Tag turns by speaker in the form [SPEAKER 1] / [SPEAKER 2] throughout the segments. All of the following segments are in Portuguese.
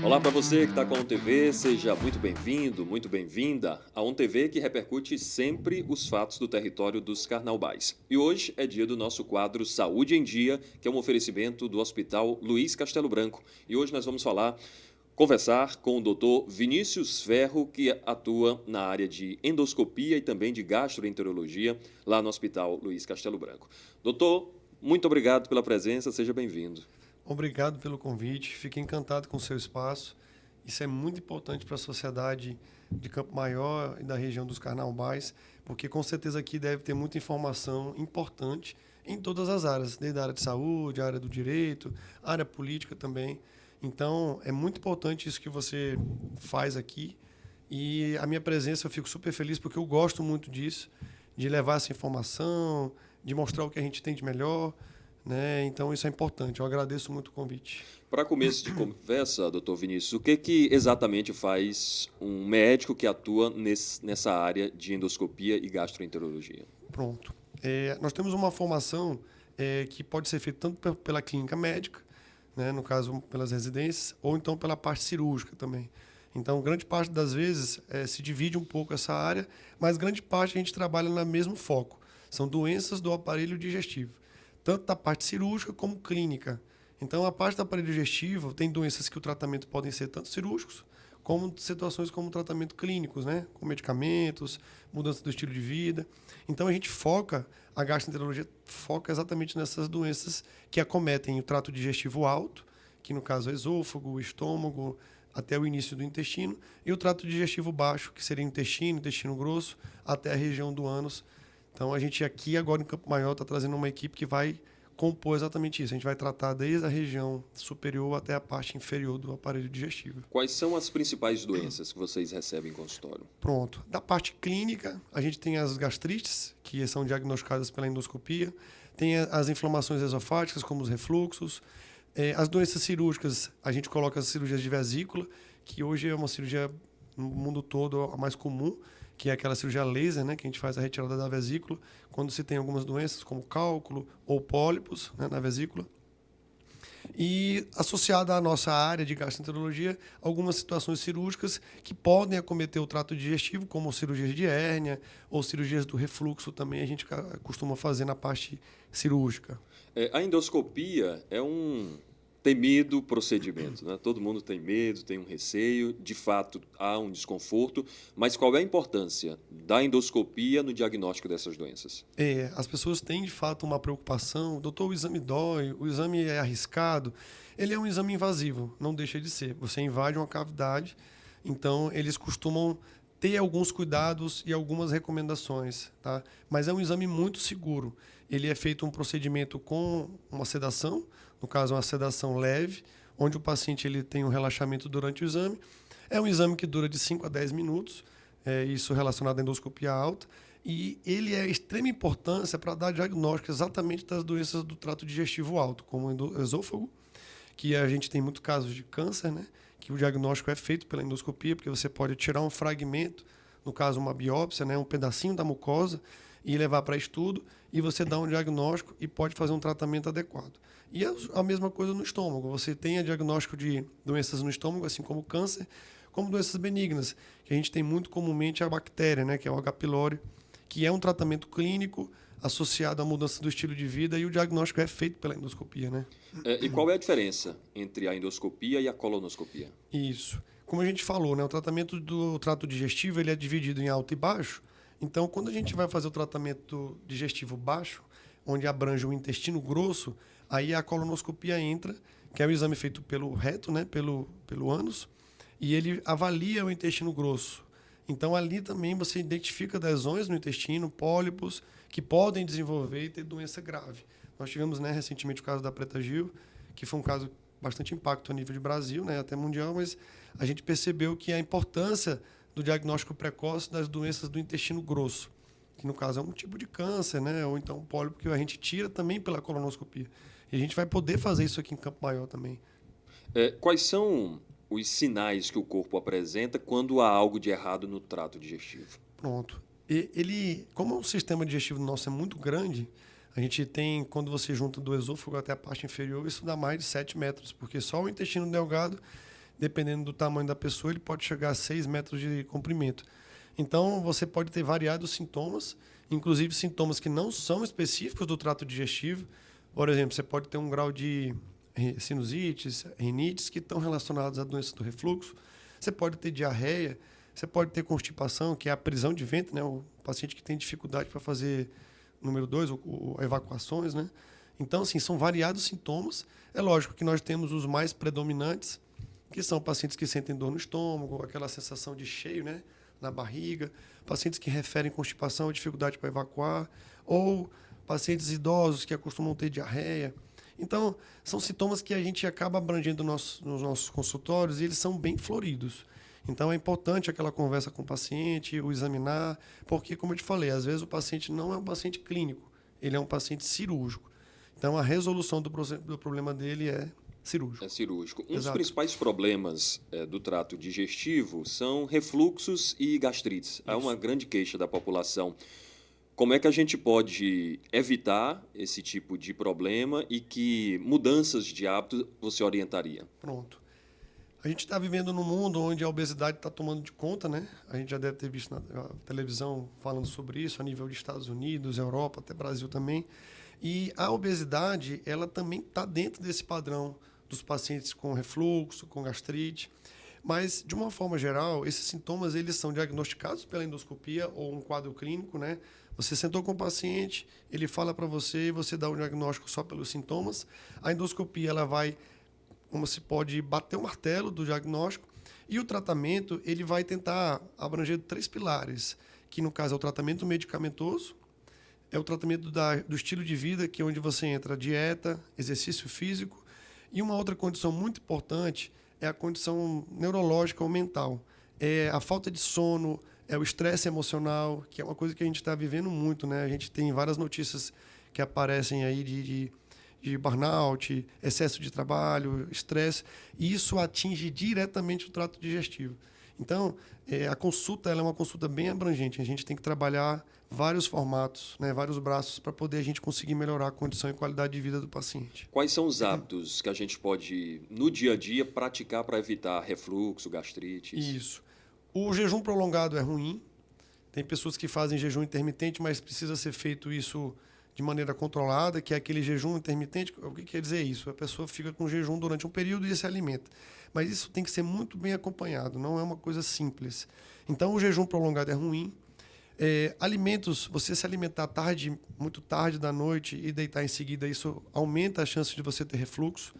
[SPEAKER 1] Olá para você que está com a ONTV, seja muito bem-vindo, muito bem-vinda à ONTV que repercute sempre os fatos do território dos Carnaubais. E hoje é dia do nosso quadro Saúde em Dia, que é um oferecimento do Hospital Luiz Castelo Branco. E hoje nós vamos conversar com o Dr. Vinícius Ferro, que atua na área de endoscopia e também de gastroenterologia lá no Hospital Luiz Castelo Branco. Doutor, muito obrigado pela presença, seja bem-vindo.
[SPEAKER 2] Obrigado pelo convite, fico encantado com o seu espaço. Isso é muito importante para a sociedade de Campo Maior e da região dos Carnaubais, porque com certeza aqui deve ter muita informação importante em todas as áreas, desde a área de saúde, a área do direito, a área política também. Então, é muito importante isso que você faz aqui. E a minha presença, eu fico super feliz porque eu gosto muito disso, de levar essa informação, de mostrar o que a gente tem de melhor, né? Então, isso é importante. Eu agradeço muito o convite.
[SPEAKER 1] Para começo de conversa, doutor Vinícius, o que exatamente faz um médico que atua nessa área de endoscopia e gastroenterologia?
[SPEAKER 2] Pronto. Nós temos uma formação que pode ser feita tanto pela clínica médica, né, no caso pelas residências, ou então pela parte cirúrgica também. Então, grande parte das vezes se divide um pouco essa área, mas grande parte a gente trabalha no mesmo foco. São doenças do aparelho digestivo, tanto da parte cirúrgica como clínica. Então, a parte do aparelho digestivo tem doenças que o tratamento podem ser tanto cirúrgicos, como situações como tratamento clínicos, né? Com medicamentos, mudança do estilo de vida. Então, a gastroenterologia foca exatamente nessas doenças que acometem o trato digestivo alto, que no caso é esôfago, o estômago, até o início do intestino, e o trato digestivo baixo, que seria o intestino grosso, até a região do ânus. Então, a gente aqui agora em Campo Maior está trazendo uma equipe que vai compor exatamente isso. A gente vai tratar desde a região superior até a parte inferior do aparelho digestivo.
[SPEAKER 1] Quais são as principais doenças que vocês recebem em consultório?
[SPEAKER 2] Pronto. Da parte clínica, a gente tem as gastrites, que são diagnosticadas pela endoscopia. Tem as inflamações esofágicas, como os refluxos. As doenças cirúrgicas, a gente coloca as cirurgias de vesícula, que hoje é uma cirurgia no mundo todo a mais comum, que é aquela cirurgia laser, né, que a gente faz a retirada da vesícula, quando se tem algumas doenças, como cálculo ou pólipos, né, na vesícula. E associada à nossa área de gastroenterologia, algumas situações cirúrgicas que podem acometer o trato digestivo, como cirurgias de hérnia ou cirurgias do refluxo também a gente costuma fazer na parte cirúrgica.
[SPEAKER 1] A endoscopia é um temido procedimento, né? Todo mundo tem medo, tem um receio, de fato há um desconforto, mas qual é a importância da endoscopia no diagnóstico dessas doenças?
[SPEAKER 2] As pessoas têm de fato uma preocupação, doutor, o exame dói, o exame é arriscado. Ele é um exame invasivo, não deixa de ser. Você invade uma cavidade, então eles costumam ter alguns cuidados e algumas recomendações, tá? Mas é um exame muito seguro. Ele é feito um procedimento com uma sedação, no caso uma sedação leve, onde o paciente ele tem um relaxamento durante o exame. É um exame que dura de 5 a 10 minutos, isso relacionado à endoscopia alta, e ele é de extrema importância para dar diagnóstico exatamente das doenças do trato digestivo alto, como o esôfago, que a gente tem muitos casos de câncer, né? Que o diagnóstico é feito pela endoscopia, porque você pode tirar um fragmento, no caso uma biópsia, né? Um pedacinho da mucosa, e levar para estudo, e você dá um diagnóstico e pode fazer um tratamento adequado. E a mesma coisa no estômago. Você tem a diagnóstico de doenças no estômago, assim como câncer, como doenças benignas, que a gente tem muito comumente a bactéria, né? Que é o H. pylori, que é um tratamento clínico associado à mudança do estilo de vida, e o diagnóstico é feito pela endoscopia, né?
[SPEAKER 1] E qual é a diferença entre a endoscopia e a colonoscopia?
[SPEAKER 2] Isso. Como a gente falou, né, o tratamento do trato digestivo ele é dividido em alto e baixo. Então, quando a gente vai fazer o tratamento digestivo baixo, onde abrange o intestino grosso, aí a colonoscopia entra, que é o exame feito pelo reto, né, pelo ânus, e ele avalia o intestino grosso. Então, ali também você identifica lesões no intestino, pólipos, que podem desenvolver e ter doença grave. Nós tivemos, né, recentemente o caso da Preta Gil, que foi um caso bastante impacto a nível de Brasil, né, até mundial, mas a gente percebeu que a importância do diagnóstico precoce das doenças do intestino grosso, que no caso é um tipo de câncer, né, ou então um pólipo que a gente tira também pela colonoscopia. E a gente vai poder fazer isso aqui em Campo Maior também.
[SPEAKER 1] Quais são os sinais que o corpo apresenta quando há algo de errado no trato digestivo?
[SPEAKER 2] Pronto. Como o sistema digestivo nosso é muito grande, a gente tem, quando você junta do esôfago até a parte inferior, isso dá mais de 7 metros, porque só o intestino delgado dependendo do tamanho da pessoa, ele pode chegar a 6 metros de comprimento. Então, você pode ter variados sintomas, inclusive sintomas que não são específicos do trato digestivo. Por exemplo, você pode ter um grau de sinusites, rinites, que estão relacionados à doença do refluxo. Você pode ter diarreia, você pode ter constipação, que é a prisão de ventre, né? O paciente que tem dificuldade para fazer, número 2, evacuações, né? Então, assim, são variados sintomas. É lógico que nós temos os mais predominantes, que são pacientes que sentem dor no estômago, aquela sensação de cheio, né, na barriga, pacientes que referem constipação, dificuldade para evacuar, ou pacientes idosos que acostumam ter diarreia. Então, são sintomas que a gente acaba abrangendo nos nossos consultórios e eles são bem floridos. Então, é importante aquela conversa com o paciente, o examinar, porque, como eu te falei, às vezes o paciente não é um paciente clínico, ele é um paciente cirúrgico. Então, a resolução do problema dele é cirúrgico.
[SPEAKER 1] É cirúrgico. Um dos
[SPEAKER 2] Exato.
[SPEAKER 1] principais problemas do trato digestivo são refluxos e gastrites. Há uma grande queixa da população. Como é que a gente pode evitar esse tipo de problema e que mudanças de hábito você orientaria?
[SPEAKER 2] Pronto. A gente está vivendo num mundo onde a obesidade está tomando de conta, né? A gente já deve ter visto na televisão falando sobre isso, a nível de Estados Unidos, Europa, até Brasil também. E a obesidade, ela também está dentro desse padrão dos pacientes com refluxo, com gastrite. Mas, de uma forma geral, esses sintomas eles são diagnosticados pela endoscopia ou um quadro clínico, né? Você sentou com o paciente, ele fala para você e você dá um diagnóstico só pelos sintomas. A endoscopia ela vai, como se pode, bater o martelo do diagnóstico. E o tratamento ele vai tentar abranger 3 pilares, que no caso é o tratamento medicamentoso, é o tratamento do estilo de vida, que é onde você entra dieta, exercício físico, e uma outra condição muito importante é a condição neurológica ou mental. É a falta de sono, é o estresse emocional, que é uma coisa que a gente está vivendo muito, né? A gente tem várias notícias que aparecem aí de burnout, excesso de trabalho, estresse, e isso atinge diretamente o trato digestivo. Então, a consulta ela é uma consulta bem abrangente. A gente tem que trabalhar vários formatos, né, vários braços, para poder a gente conseguir melhorar a condição e qualidade de vida do paciente.
[SPEAKER 1] Quais são os hábitos que a gente pode, no dia a dia, praticar para evitar refluxo, gastrite?
[SPEAKER 2] Isso. O jejum prolongado é ruim. Tem pessoas que fazem jejum intermitente, mas precisa ser feito isso de maneira controlada, que é aquele jejum intermitente. O que quer dizer isso? A pessoa fica com jejum durante um período e se alimenta. Mas isso tem que ser muito bem acompanhado, não é uma coisa simples. Então, o jejum prolongado é ruim. Alimentos, você se alimentar tarde, muito tarde da noite e deitar em seguida, isso aumenta a chance de você ter refluxo.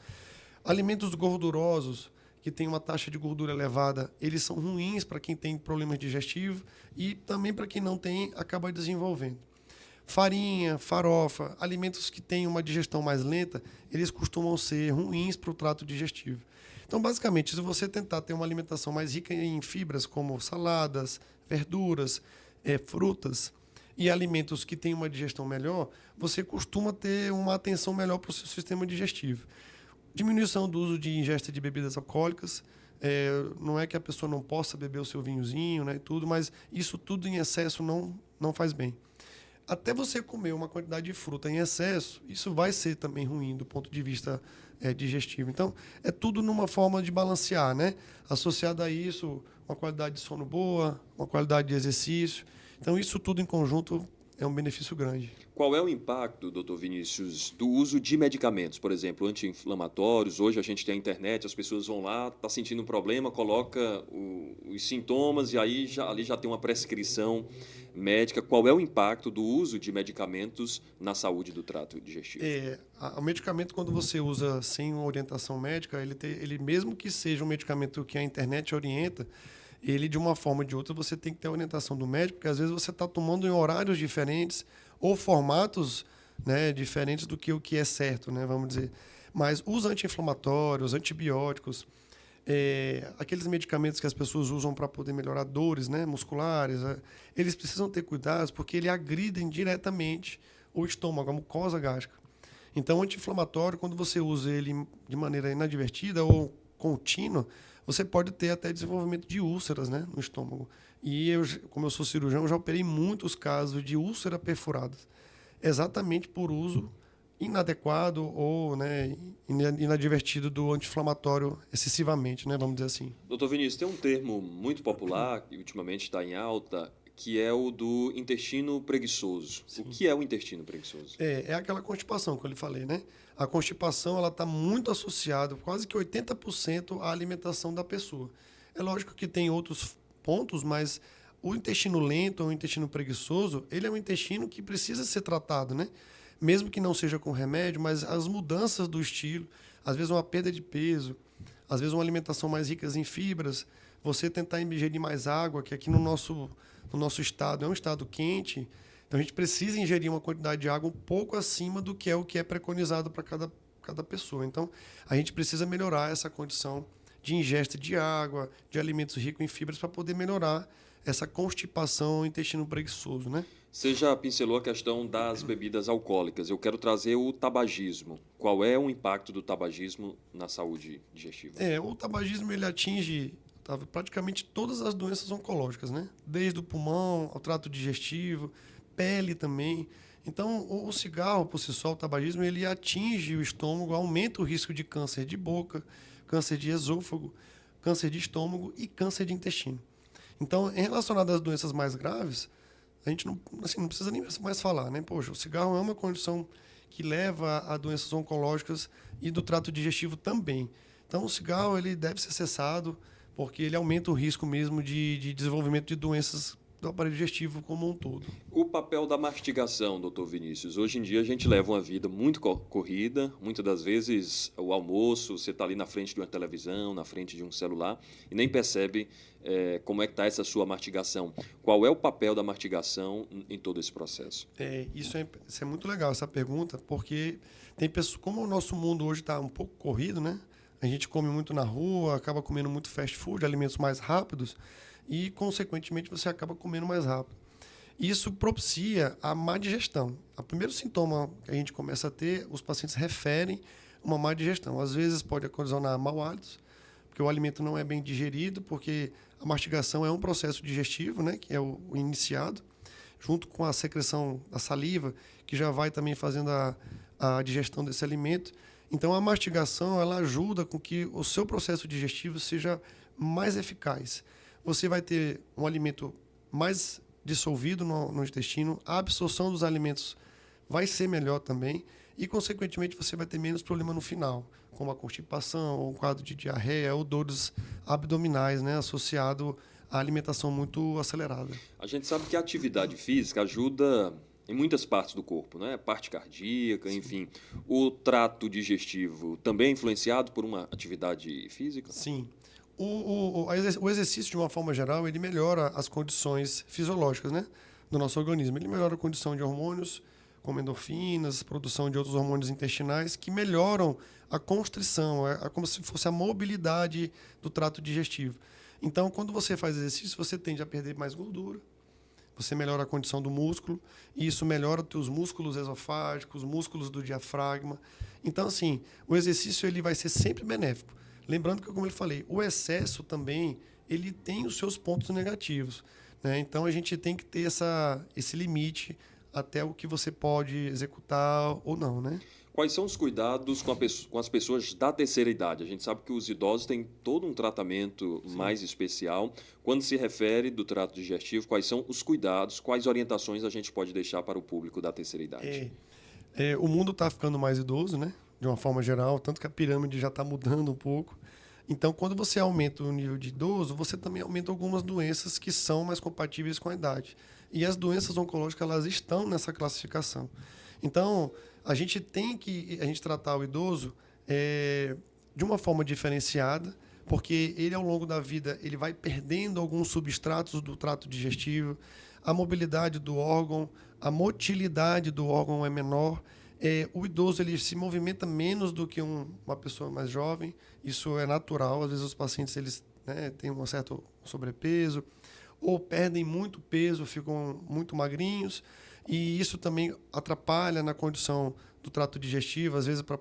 [SPEAKER 2] Alimentos gordurosos, que têm uma taxa de gordura elevada, eles são ruins para quem tem problemas digestivos e também para quem não tem, acaba desenvolvendo. Farinha, farofa, alimentos que têm uma digestão mais lenta, eles costumam ser ruins para o trato digestivo. Então, basicamente, se você tentar ter uma alimentação mais rica em fibras, como saladas, verduras, frutas e alimentos que têm uma digestão melhor, você costuma ter uma atenção melhor para o seu sistema digestivo. Diminuição do uso de ingesta de bebidas alcoólicas. Não é que a pessoa não possa beber o seu vinhozinho, né, e tudo, mas isso tudo em excesso não faz bem. Até você comer uma quantidade de fruta em excesso, isso vai ser também ruim do ponto de vista digestivo. Então, é tudo numa forma de balancear, né? Associado a isso, uma qualidade de sono boa, uma qualidade de exercício. Então, isso tudo em conjunto é um benefício grande.
[SPEAKER 1] Qual é o impacto, doutor Vinícius, do uso de medicamentos, por exemplo, anti-inflamatórios? Hoje a gente tem a internet, as pessoas vão lá, está sentindo um problema, coloca os sintomas e aí ali já tem uma prescrição médica. Qual é o impacto do uso de medicamentos na saúde do trato digestivo?
[SPEAKER 2] O medicamento, quando você usa sem uma orientação médica, ele mesmo que seja um medicamento que a internet orienta, ele, de uma forma ou de outra, você tem que ter a orientação do médico, porque às vezes você está tomando em horários diferentes ou formatos, né, diferentes do que o que é certo, né, vamos dizer. Mas os anti-inflamatórios, antibióticos, aqueles medicamentos que as pessoas usam para poder melhorar dores, né, musculares, eles precisam ter cuidados porque eles agridem diretamente o estômago, a mucosa gástrica. Então, o anti-inflamatório, quando você usa ele de maneira inadvertida ou contínua, você pode ter até desenvolvimento de úlceras, né, no estômago. E como eu sou cirurgião, já operei muitos casos de úlcera perfurada, exatamente por uso inadequado ou, né, inadvertido do anti-inflamatório excessivamente, né, vamos dizer assim.
[SPEAKER 1] Doutor Vinícius, tem um termo muito popular, que ultimamente está em alta, que é o do intestino preguiçoso.
[SPEAKER 2] Sim.
[SPEAKER 1] O que é o intestino preguiçoso?
[SPEAKER 2] É aquela constipação que eu lhe falei, né? A constipação ela está muito associada, quase que 80% à alimentação da pessoa. É lógico que tem outros pontos, mas o intestino lento ou o intestino preguiçoso, ele é um intestino que precisa ser tratado, né? Mesmo que não seja com remédio, mas as mudanças do estilo, às vezes uma perda de peso, às vezes uma alimentação mais rica em fibras, você tentar ingerir mais água, que aqui no nosso estado é um estado quente, então a gente precisa ingerir uma quantidade de água um pouco acima do que é preconizado para cada pessoa. Então a gente precisa melhorar essa condição de ingesta de água, de alimentos ricos em fibras para poder melhorar essa constipação intestino preguiçoso, né?
[SPEAKER 1] Você já pincelou a questão das bebidas alcoólicas. Eu quero trazer o tabagismo. Qual é o impacto do tabagismo na saúde digestiva?
[SPEAKER 2] O tabagismo ele atinge praticamente todas as doenças oncológicas, né? Desde o pulmão ao trato digestivo, pele também. Então, o cigarro, por si só, o tabagismo, ele atinge o estômago, aumenta o risco de câncer de boca, câncer de esôfago, câncer de estômago e câncer de intestino. Então, em relacionado às doenças mais graves, a gente não precisa nem mais falar, né? Poxa, o cigarro é uma condição que leva a doenças oncológicas e do trato digestivo também. Então, o cigarro ele deve ser cessado porque ele aumenta o risco mesmo de desenvolvimento de doenças do aparelho digestivo como um todo.
[SPEAKER 1] O papel da mastigação, doutor Vinícius. Hoje em dia a gente leva uma vida muito corrida. Muitas das vezes o almoço, você está ali na frente de uma televisão, na frente de um celular e nem percebe como é que está essa sua mastigação. Qual é o papel da mastigação em todo esse processo?
[SPEAKER 2] Isso é muito legal, essa pergunta, porque tem pessoas, como o nosso mundo hoje está um pouco corrido, né? A gente come muito na rua, acaba comendo muito fast food, alimentos mais rápidos, e, consequentemente, você acaba comendo mais rápido. Isso propicia a má digestão. O primeiro sintoma que a gente começa a ter, os pacientes referem uma má digestão. Às vezes pode ocasionar mau hálito, porque o alimento não é bem digerido, porque a mastigação é um processo digestivo, né, que é o iniciado, junto com a secreção da saliva, que já vai também fazendo a digestão desse alimento. Então, a mastigação ela ajuda com que o seu processo digestivo seja mais eficaz. Você vai ter um alimento mais dissolvido no intestino, a absorção dos alimentos vai ser melhor também e, consequentemente, você vai ter menos problema no final, como a constipação, ou um quadro de diarreia ou dores abdominais, né, associado à alimentação muito acelerada.
[SPEAKER 1] A gente sabe que a atividade física ajuda em muitas partes do corpo, né? Parte cardíaca, enfim. O trato digestivo também é influenciado por uma atividade física?
[SPEAKER 2] Sim. O exercício, de uma forma geral, ele melhora as condições fisiológicas, né, do nosso organismo. Ele melhora a condição de hormônios, como endorfinas, produção de outros hormônios intestinais, que melhoram a constrição, é como se fosse a mobilidade do trato digestivo. Então, quando você faz exercício, você tende a perder mais gordura, você melhora a condição do músculo, e isso melhora os músculos esofágicos, os músculos do diafragma. Então, assim, o exercício ele vai ser sempre benéfico. Lembrando que, como eu falei, o excesso também ele tem os seus pontos negativos, né? Então, a gente tem que ter esse limite até o que você pode executar ou não, né?
[SPEAKER 1] Quais são os cuidados com as pessoas da terceira idade? A gente sabe que os idosos têm todo um tratamento mais especial. Quando se refere do trato digestivo, quais são os cuidados, quais orientações a gente pode deixar para o público da terceira idade?
[SPEAKER 2] O mundo está ficando mais idoso, né? De uma forma geral, tanto que a pirâmide já está mudando um pouco. Então, quando você aumenta o nível de idoso, você também aumenta algumas doenças que são mais compatíveis com a idade. E as doenças oncológicas, elas estão nessa classificação. Então, a gente tem que tratar o idoso de uma forma diferenciada, porque ele, ao longo da vida, ele vai perdendo alguns substratos do trato digestivo, a mobilidade do órgão, a motilidade do órgão é menor. O idoso ele se movimenta menos do que uma pessoa mais jovem. Isso é natural. Às vezes os pacientes eles, né, têm um certo sobrepeso ou perdem muito peso, ficam muito magrinhos. E isso também atrapalha na condição do trato digestivo, às vezes para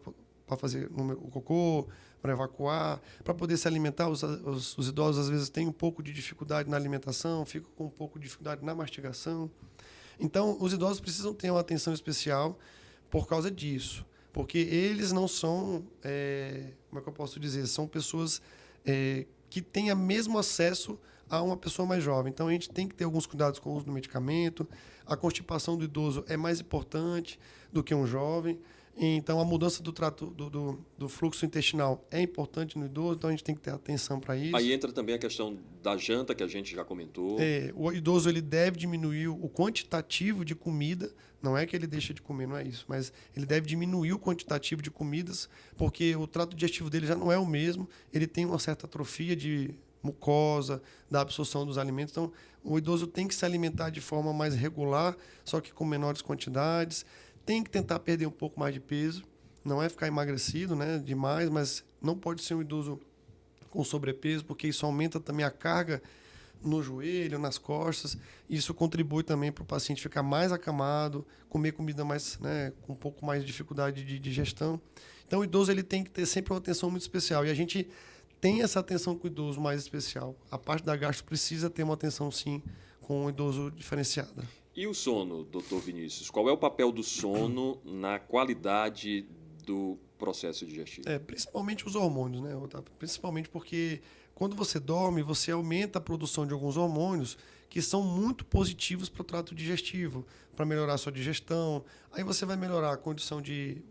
[SPEAKER 2] fazer o cocô, para evacuar, para poder se alimentar. Os idosos às vezes têm um pouco de dificuldade na alimentação, ficam com um pouco de dificuldade na mastigação. Então, os idosos precisam ter uma atenção especial por causa disso. Porque eles não são, como é que eu posso dizer? São pessoas que têm o mesmo acesso a uma pessoa mais jovem. Então, a gente tem que ter alguns cuidados com o uso do medicamento. A constipação do idoso é mais importante do que um jovem. Então, a mudança do fluxo intestinal é importante no idoso, então a gente tem que ter atenção para isso.
[SPEAKER 1] Aí entra também a questão da janta, que a gente já comentou.
[SPEAKER 2] O idoso ele deve diminuir o quantitativo de comida, não é que ele deixa de comer, não é isso, mas ele deve diminuir o quantitativo de comidas, porque o trato digestivo dele já não é o mesmo, ele tem uma certa atrofia de mucosa, da absorção dos alimentos, então o idoso tem que se alimentar de forma mais regular, só que com menores quantidades. Tem que tentar perder um pouco mais de peso, não é ficar emagrecido, né, demais, mas não pode ser um idoso com sobrepeso, porque isso aumenta também a carga no joelho, nas costas. Isso contribui também para o paciente ficar mais acamado, comer comida mais, né, com um pouco mais de dificuldade de digestão. Então, o idoso ele tem que ter sempre uma atenção muito especial. E a gente tem essa atenção com o idoso mais especial. A parte da gastro precisa ter uma atenção, sim, com o idoso diferenciada.
[SPEAKER 1] E o sono, doutor Vinícius? Qual é o papel do sono na qualidade do processo digestivo?
[SPEAKER 2] Principalmente os hormônios, né, Otávio? Principalmente porque quando você dorme, você aumenta a produção de alguns hormônios que são muito positivos para o trato digestivo, para melhorar a sua digestão. Aí você vai melhorar a condição de...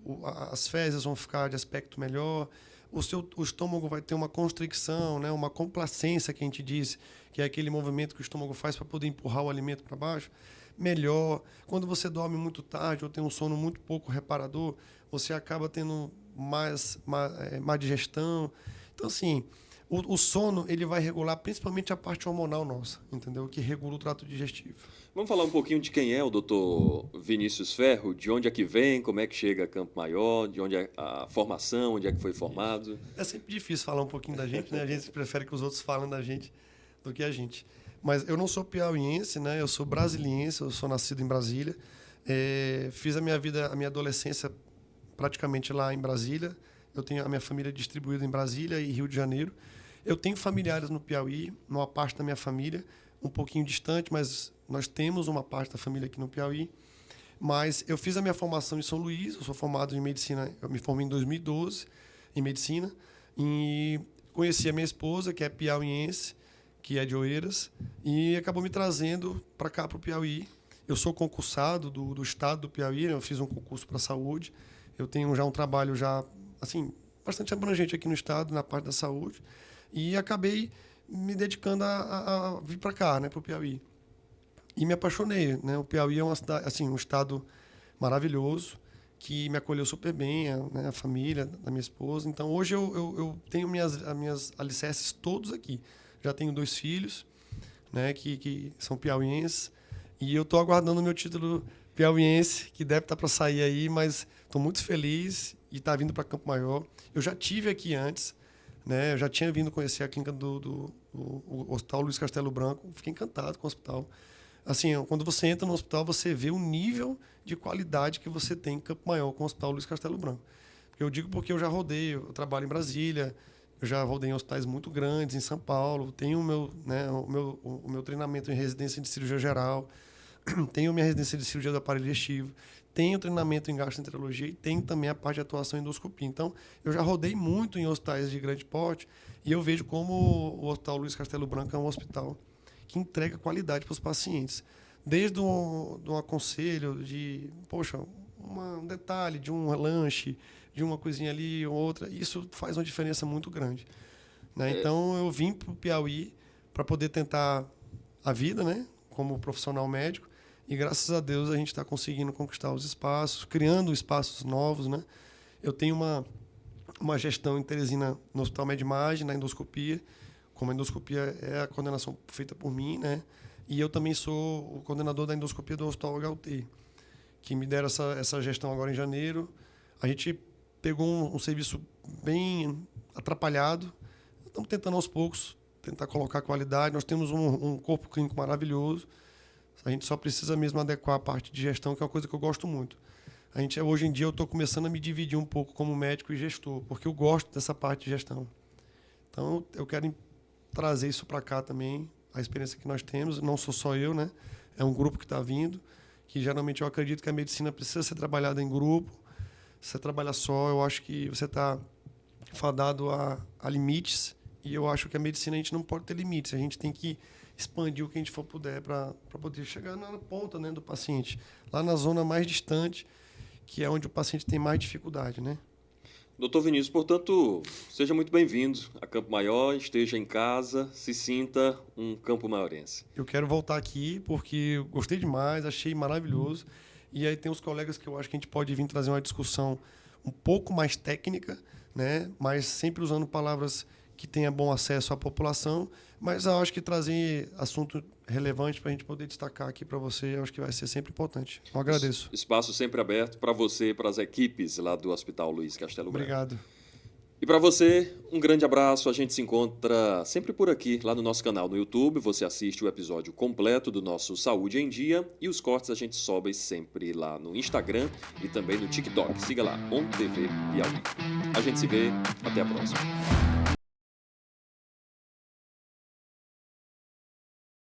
[SPEAKER 2] As fezes vão ficar de aspecto melhor, o estômago vai ter uma constricção, né, uma complacência, que a gente diz, que é aquele movimento que o estômago faz para poder empurrar o alimento para baixo. Melhor. Quando você dorme muito tarde ou tem um sono muito pouco reparador, você acaba tendo má digestão. Então, assim, o sono ele vai regular principalmente a parte hormonal nossa, entendeu? Que regula o trato digestivo.
[SPEAKER 1] Vamos falar um pouquinho de quem é o doutor Vinícius Ferro, de onde é que vem, como é que chega a Campo Maior, de onde é a formação, onde é que foi formado.
[SPEAKER 2] É sempre difícil falar um pouquinho da gente, né? A gente prefere que os outros falem da gente do que a gente. Mas eu não sou piauiense, né? Eu sou brasiliense, eu sou nascido em Brasília. Fiz a minha adolescência praticamente lá em Brasília. Eu tenho a minha família distribuída em Brasília e Rio de Janeiro. Eu tenho familiares no Piauí, uma parte da minha família, um pouquinho distante, mas nós temos uma parte da família aqui no Piauí. Mas eu fiz a minha formação em São Luís, eu sou formado em medicina, eu me formei em 2012 em medicina, e conheci a minha esposa, que é piauiense, que é de Oeiras, e acabou me trazendo para cá, para o Piauí. Eu sou concursado do estado do Piauí, eu fiz um concurso para a saúde, eu tenho já um trabalho assim, bastante abrangente aqui no estado, na parte da saúde, e acabei me dedicando a vir para cá, né, para o Piauí. E me apaixonei, né? O Piauí é uma cidade, assim, um estado maravilhoso, que me acolheu super bem, né? A família da minha esposa. Então, hoje eu tenho as minhas alicerces todos aqui. Já tenho 2 filhos, né? Que são piauienses. E eu estou aguardando o meu título piauiense, que deve estar para sair aí, mas estou muito feliz e está vindo para Campo Maior. Eu já tive aqui antes, né? Eu já tinha vindo conhecer a clínica do Hospital Luiz Castelo Branco. Fiquei encantado com o hospital. Assim, quando você entra no hospital, você vê o nível de qualidade que você tem em Campo Maior com o Hospital Luiz Castelo Branco. Eu digo porque eu já rodei, eu trabalho em Brasília, eu já rodei em hospitais muito grandes em São Paulo, tenho o meu treinamento em residência de cirurgia geral, tenho minha residência de cirurgia do aparelho digestivo, tenho treinamento em gastroenterologia e tenho também a parte de atuação em endoscopia. Então, eu já rodei muito em hospitais de grande porte e eu vejo como o Hospital Luiz Castelo Branco é um hospital que entrega qualidade para os pacientes. Desde um aconselho de, poxa, um detalhe de um lanche, de uma coisinha ali ou outra, isso faz uma diferença muito grande, né? Então, eu vim para o Piauí para poder tentar a vida, né, como profissional médico, e graças a Deus a gente está conseguindo conquistar os espaços, criando espaços novos, né? Eu tenho uma gestão em Teresina no Hospital Medimagem, na endoscopia. Como a endoscopia é a coordenação feita por mim, né? E eu também sou o coordenador da endoscopia do Hospital HUT, que me deram essa gestão agora em janeiro. A gente pegou um serviço bem atrapalhado. Estamos tentando aos poucos tentar colocar qualidade. Nós temos um corpo clínico maravilhoso. A gente só precisa mesmo adequar a parte de gestão, que é uma coisa que eu gosto muito. Hoje em dia eu estou começando a me dividir um pouco como médico e gestor, porque eu gosto dessa parte de gestão. Então eu quero trazer isso para cá também, a experiência que nós temos. Não sou só eu, né? É um grupo que está vindo, que geralmente eu acredito que a medicina precisa ser trabalhada em grupo. Se você trabalha só, eu acho que você está fadado a limites, e eu acho que a medicina a gente não pode ter limites, a gente tem que expandir o que a gente for puder para poder chegar na ponta, né, do paciente, lá na zona mais distante, que é onde o paciente tem mais dificuldade, né?
[SPEAKER 1] Doutor Vinícius, portanto, seja muito bem-vindo a Campo Maior, esteja em casa, se sinta um campo maiorense.
[SPEAKER 2] Eu quero voltar aqui porque eu gostei demais, achei maravilhoso, e aí tem os colegas que eu acho que a gente pode vir trazer uma discussão um pouco mais técnica, né, mas sempre usando palavras que tenha bom acesso à população, mas eu acho que trazer assunto relevante para a gente poder destacar aqui para você, eu acho que vai ser sempre importante. Eu agradeço.
[SPEAKER 1] Espaço sempre aberto para você e para as equipes lá do Hospital Luiz Castelo Branco.
[SPEAKER 2] Obrigado.
[SPEAKER 1] E para você, um grande abraço. A gente se encontra sempre por aqui, lá no nosso canal no YouTube. Você assiste o episódio completo do nosso Saúde em Dia e os cortes a gente sobe sempre lá no Instagram e também no TikTok. Siga lá, OnTV Piauí. A gente se vê, até a próxima.